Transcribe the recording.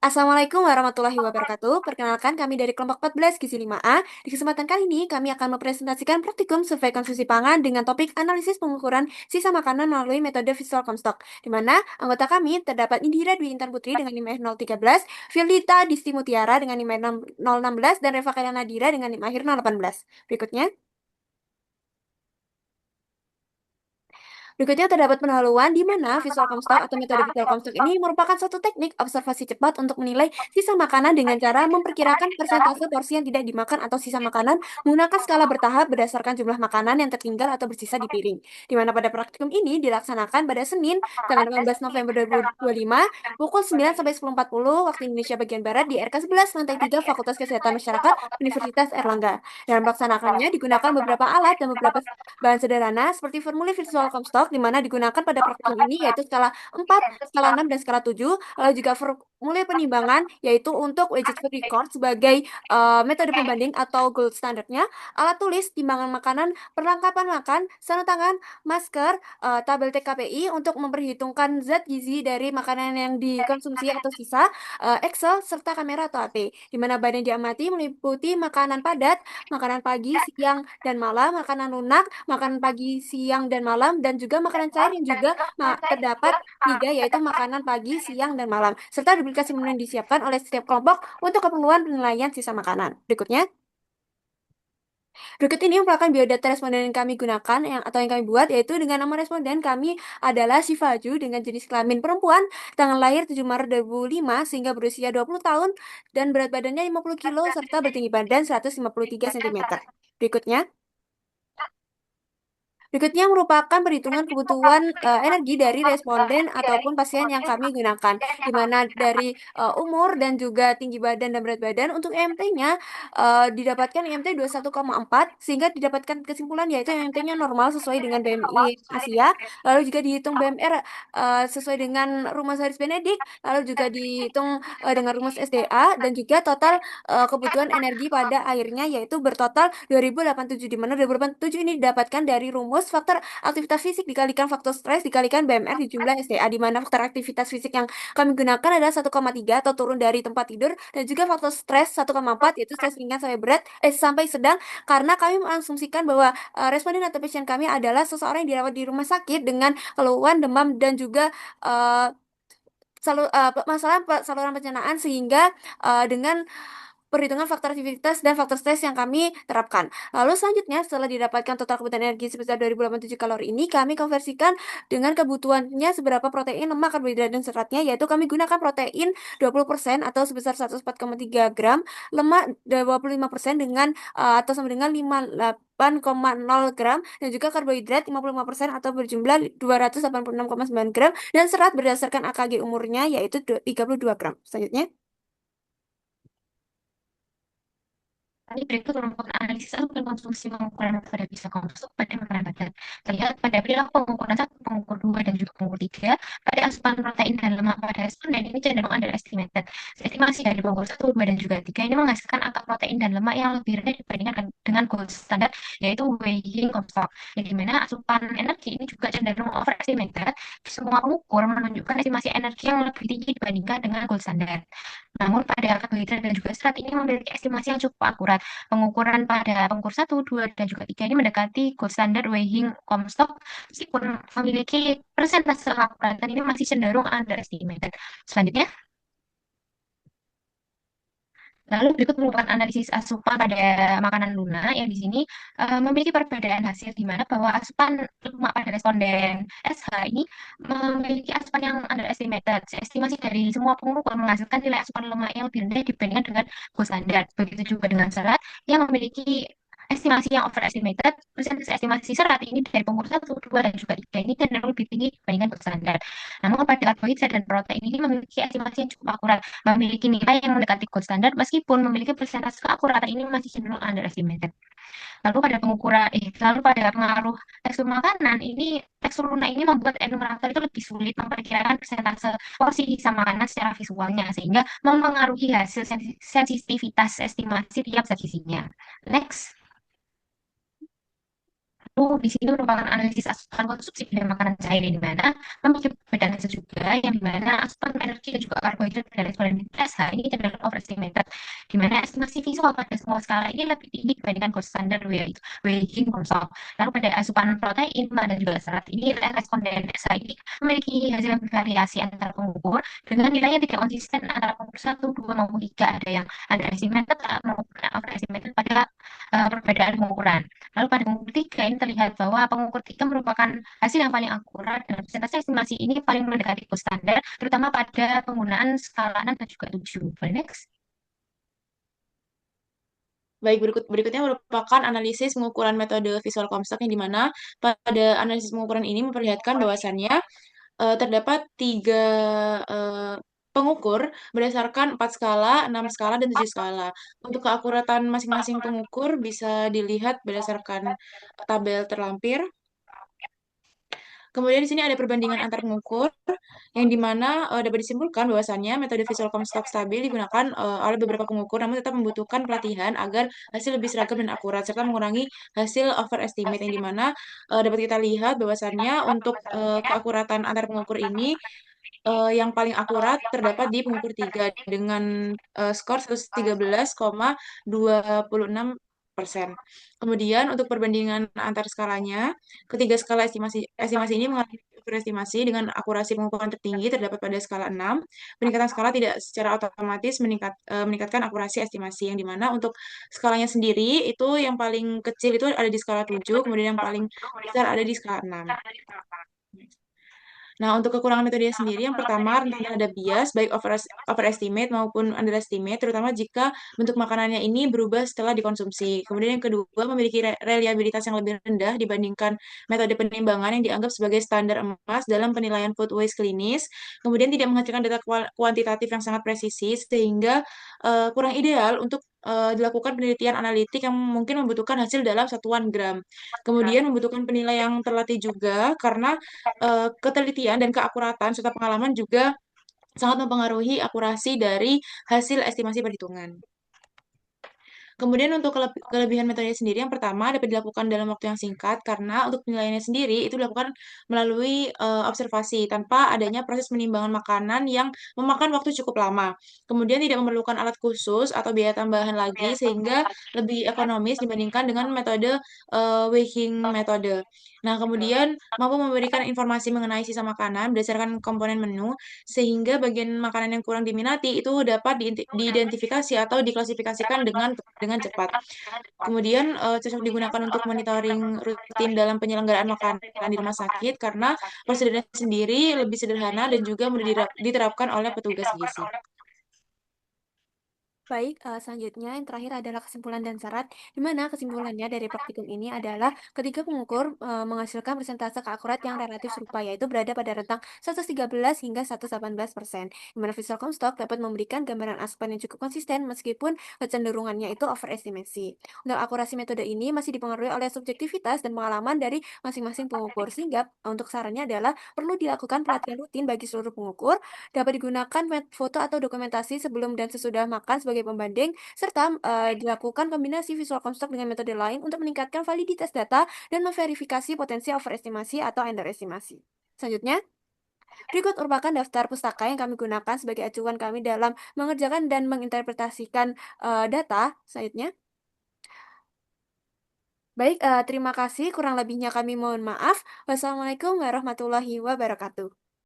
Assalamualaikum warahmatullahi wabarakatuh. Perkenalkan kami dari kelompok 14 Gizi 5A. Di kesempatan kali ini kami akan mempresentasikan praktikum survei konsumsi pangan dengan topik analisis pengukuran sisa makanan melalui metode visual Comstock, di mana anggota kami terdapat Indira Dwi Intan Putri dengan NIM 013, Firlita Disti Mutiara dengan NIM 016, dan Reva Kayla Nadira dengan NIM akhir 018. Berikutnya. Berikutnya terdapat pendahuluan di mana visual Comstock atau metode visual Comstock ini merupakan suatu teknik observasi cepat untuk menilai sisa makanan dengan cara memperkirakan persentase porsi yang tidak dimakan atau sisa makanan menggunakan skala bertahap berdasarkan jumlah makanan yang tertinggal atau bersisa di piring. Di mana pada praktikum ini dilaksanakan pada Senin, tanggal 18 November 2025, pukul 9 sampai 10.40 waktu Indonesia bagian Barat di RK 11 lantai 3 Fakultas Kesehatan Masyarakat Universitas Erlangga. Dalam melaksanakannya digunakan beberapa alat dan beberapa bahan sederhana seperti formulir visual Comstock di mana digunakan pada praktikum ini yaitu skala 4, skala 6, dan skala 7. Lalu juga formulir penimbangan yaitu untuk widget food record sebagai metode pembanding atau gold standarnya, alat tulis, timbangan makanan, perlengkapan makan, sarung tangan, masker, tabel TKPI untuk memperhitungkan zat gizi dari makanan yang dikonsumsi atau sisa, Excel, serta kamera atau HP. Di mana bahan yang diamati meliputi makanan padat, makanan pagi, siang, dan malam, makanan lunak, makanan pagi, siang, dan malam, dan juga makanan cair yang juga terdapat tiga, yaitu makanan pagi, siang, dan malam, serta duplikasi menu yang disiapkan oleh setiap kelompok untuk keperluan penilaian sisa makanan. Berikutnya. Berikut ini merupakan biodata responden yang kami gunakan atau yang kami buat, yaitu dengan nama responden kami adalah Sifaju dengan jenis kelamin perempuan, tanggal lahir 7 Maret 2005 sehingga berusia 20 tahun dan berat badannya 50 kilo serta bertinggi badan 153 cm. Berikutnya. Berikutnya merupakan perhitungan kebutuhan energi dari responden ataupun pasien yang kami gunakan, di mana dari umur dan juga tinggi badan dan berat badan. Untuk IMT-nya didapatkan IMT 21,4 sehingga didapatkan kesimpulan yaitu IMT-nya normal sesuai dengan BMI Asia, lalu juga dihitung BMR sesuai dengan rumus Harris Benedict, lalu juga dihitung dengan rumus SDA, dan juga total kebutuhan energi pada airnya yaitu bertotal 2087, di mana 2087 ini didapatkan dari rumus faktor aktivitas fisik dikalikan faktor stres dikalikan BMR di jumlah SDA, di mana faktor aktivitas fisik yang kami gunakan adalah 1,3 atau turun dari tempat tidur, dan juga faktor stres 1,4 yaitu stres ringan sampai berat sampai sedang, karena kami mengasumsikan bahwa responden atau pasien kami adalah seseorang yang dirawat di rumah sakit dengan keluhan demam dan juga masalah saluran pencernaan, sehingga dengan perhitungan faktor aktivitas dan faktor stres yang kami terapkan. Lalu selanjutnya setelah didapatkan total kebutuhan energi sebesar 2087 kalori ini, kami konversikan dengan kebutuhannya seberapa protein, lemak, karbohidrat, dan seratnya, yaitu kami gunakan protein 20% atau sebesar 104,3 gram, lemak 25% dengan atau sama dengan 58,0 gram, dan juga karbohidrat 55% atau berjumlah 286,9 gram, dan serat berdasarkan AKG umurnya yaitu 32 gram. Selanjutnya. Tadi berikut merupakan analisis alur konsumsi pengukuran pada bisa konsumsi pada makanan padat. Terlihat pada perilaku pengukuran 1, pengukur 2, dan juga pengukur 3, pada asupan protein dan lemak pada responden ini cenderung underestimated. Estimasi dari pengukur 1, 2, dan juga 3 ini menghasilkan angka protein dan lemak yang lebih rendah dibandingkan dengan gold standar, yaitu weighing Comstock. Yang dimana asupan energi ini juga cenderung overestimated. Semua pengukur menunjukkan estimasi energi yang lebih tinggi dibandingkan dengan gold standar. Namun pada karbohidrat dan juga serat ini memiliki estimasi yang cukup akurat. Pengukuran pada pengukur 1, 2, dan juga 3 ini mendekati gold standard weighing Comstock, meskipun memiliki persentase keakuratan ini masih cenderung underestimated. Selanjutnya. Lalu berikut merupakan analisis asupan pada makanan lunak yang di sini memiliki perbedaan hasil di mana bahwa asupan lemak pada responden SH ini memiliki asupan yang underestimated. Estimasi dari semua pengukur menghasilkan nilai asupan lemak yang lebih rendah dibandingkan dengan gold standard. Begitu juga dengan serat yang memiliki estimasi yang overestimated. Persentase estimasi serat ini dari pengukur 1, 2, dan juga 3 ini cenderung lebih tinggi dibandingkan gold standard. Namun pada karbohidrat dan protein ini memiliki estimasi yang cukup akurat, memiliki nilai yang mendekati gold standard meskipun memiliki persentase keakuratan ini masih cenderung underestimated. Lalu pada pengaruh tekstur makanan ini, tekstur lunak ini membuat enumerator itu lebih sulit memperkirakan persentase porsi sisa makanan secara visualnya, sehingga mempengaruhi hasil sensitivitas estimasi tiap zat gizinya. Next. Lalu di sini merupakan analisis asupan konsumsi pada makanan cair di mana memakai perbedaan hasil juga yang di mana asupan energi dan juga karbohidrat pada level yang biasa ini cenderung overestimated di mana estimasi visual pada semua skala ini lebih tinggi dibandingkan gold standard weighing consult. Lalu pada asupan protein, lemak dan juga serat ini responden SI memiliki hasil yang bervariasi antara pengukur dengan nilai yang tidak konsisten antara pengukur 1, 2 maupun 3. Ada yang underestimated maupun overestimated pada perbedaan pengukuran. Lalu pada pengukur 3 ini terlihat bahwa pengukur 3 merupakan hasil yang paling akurat dan presentasi estimasi ini paling mendekati gold standar, terutama pada penggunaan skala 6 dan juga 7. Boleh next? Baik, berikutnya merupakan analisis pengukuran metode visual Comstock yang dimana pada analisis pengukuran ini memperlihatkan bahwasannya terdapat tiga eh, pengukur berdasarkan 4 skala, 6 skala, dan 7 skala. Untuk keakuratan masing-masing pengukur bisa dilihat berdasarkan tabel terlampir. Kemudian di sini ada perbandingan antar pengukur yang dimana dapat disimpulkan bahwasannya metode visual Comstock stabil digunakan oleh beberapa pengukur, namun tetap membutuhkan pelatihan agar hasil lebih seragam dan akurat serta mengurangi hasil overestimate yang dimana dapat kita lihat bahwasannya untuk keakuratan antar pengukur ini yang paling akurat terdapat di pengukur 3 dengan skor 113,26%. Kemudian untuk perbandingan antar skalanya, ketiga skala estimasi ini mengalami overestimasi dengan akurasi pengukuran tertinggi terdapat pada skala 6. Peningkatan skala tidak secara otomatis meningkatkan akurasi estimasi yang dimana untuk skalanya sendiri itu yang paling kecil itu ada di skala 7, kemudian yang paling besar ada di skala 6. Nah, untuk kekurangan metode sendiri, yang pertama rentan terhadap bias, baik overestimate maupun underestimate, terutama jika bentuk makanannya ini berubah setelah dikonsumsi. Kemudian yang kedua, memiliki reliabilitas yang lebih rendah dibandingkan metode penimbangan yang dianggap sebagai standar emas dalam penilaian food waste klinis. Kemudian tidak menghasilkan data kuantitatif yang sangat presisi, sehingga kurang ideal untuk dilakukan penelitian analitik yang mungkin membutuhkan hasil dalam satuan gram. Kemudian membutuhkan penilaian yang terlatih juga karena ketelitian dan keakuratan serta pengalaman juga sangat mempengaruhi akurasi dari hasil estimasi perhitungan. Kemudian untuk kelebihan metode sendiri, yang pertama dapat dilakukan dalam waktu yang singkat karena untuk penilaiannya sendiri itu dilakukan melalui observasi tanpa adanya proses penimbangan makanan yang memakan waktu cukup lama. Kemudian tidak memerlukan alat khusus atau biaya tambahan lagi sehingga lebih ekonomis dibandingkan dengan metode weighing metode. Nah, kemudian mampu memberikan informasi mengenai sisa makanan berdasarkan komponen menu sehingga bagian makanan yang kurang diminati itu dapat diidentifikasi atau diklasifikasikan dengan cepat. Kemudian cocok digunakan untuk monitoring rutin dalam penyelenggaraan makanan di rumah sakit karena prosedurnya sendiri lebih sederhana dan juga mudah diterapkan oleh petugas gizi. Baik, selanjutnya yang terakhir adalah kesimpulan dan syarat, di mana kesimpulannya dari praktikum ini adalah ketiga pengukur menghasilkan persentase keakurat yang relatif serupa, yaitu berada pada rentang 113 hingga 118%, di mana visual Comstock dapat memberikan gambaran asupan yang cukup konsisten meskipun kecenderungannya itu overestimasi. Untuk akurasi metode ini masih dipengaruhi oleh subjektivitas dan pengalaman dari masing-masing pengukur, sehingga untuk sarannya adalah perlu dilakukan pelatihan rutin bagi seluruh pengukur. Dapat digunakan foto atau dokumentasi sebelum dan sesudah makan sebagai pembanding, serta dilakukan kombinasi visual construct dengan metode lain untuk meningkatkan validitas data dan memverifikasi potensi overestimasi atau underestimasi. Selanjutnya, berikut merupakan daftar pustaka yang kami gunakan sebagai acuan kami dalam mengerjakan dan menginterpretasikan data. Selanjutnya, baik, terima kasih. Kurang lebihnya kami mohon maaf. Wassalamualaikum warahmatullahi wabarakatuh.